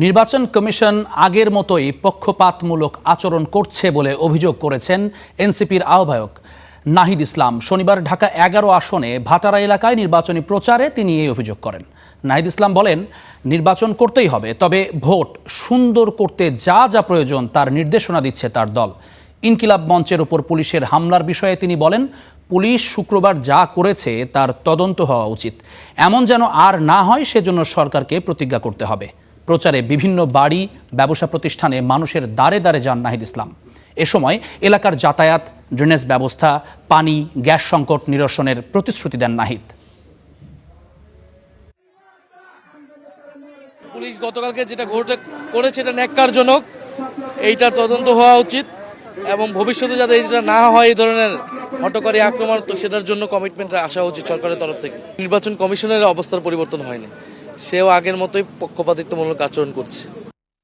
নির্বাচন কমিশন আগের মতোই পক্ষপাতমূলক আচরণ করছে বলে অভিযোগ করেছেন এনসিপির আহ্বায়ক নাহিদ ইসলাম। শনিবার ঢাকা ১১ আসনে ভাটারা এলাকায় নির্বাচনী প্রচারে তিনি এই অভিযোগ করেন। নাহিদ ইসলাম বলেন, নির্বাচন করতেই হবে, তবে ভোট সুন্দর করতে যা যা প্রয়োজন তার নির্দেশনা দিচ্ছে তার দল। ইনকিলাব মঞ্চের উপর পুলিশের হামলার বিষয়ে তিনি বলেন, পুলিশ শুক্রবার যা করেছে তার তদন্ত হওয়া উচিত। এমন যেন আর না হয় সেজন্য সরকারকে প্রতিজ্ঞা করতে হবে। প্রচারে বিভিন্ন বাড়ি, ব্যবসা প্রতিষ্ঠানে মানুষের দ্বারে দ্বারে যান নাহিদ ইসলাম। এ সময় এলাকার যাতায়াত, ড্রেনেজ ব্যবস্থা, পানি, গ্যাস সংকট নিরসনের প্রতিশ্রুতি দেন নাহিদ। পুলিশ গতকালকে যেটা করেছে এটা ন্যাক্কারজনক, এইটার তদন্ত হওয়া উচিত এবং ভবিষ্যতে যাতে এটা না হয় এই ধরনের হঠকারী আক্রমণ, তো সেটার জন্য কমিটমেন্ট আসা উচিত সরকারের তরফ থেকে। নির্বাচন কমিশনের অবস্থার পরিবর্তন হয়নি, সেও আগের মতোই পক্ষপাতিত্বমূলক আচরণ করছে।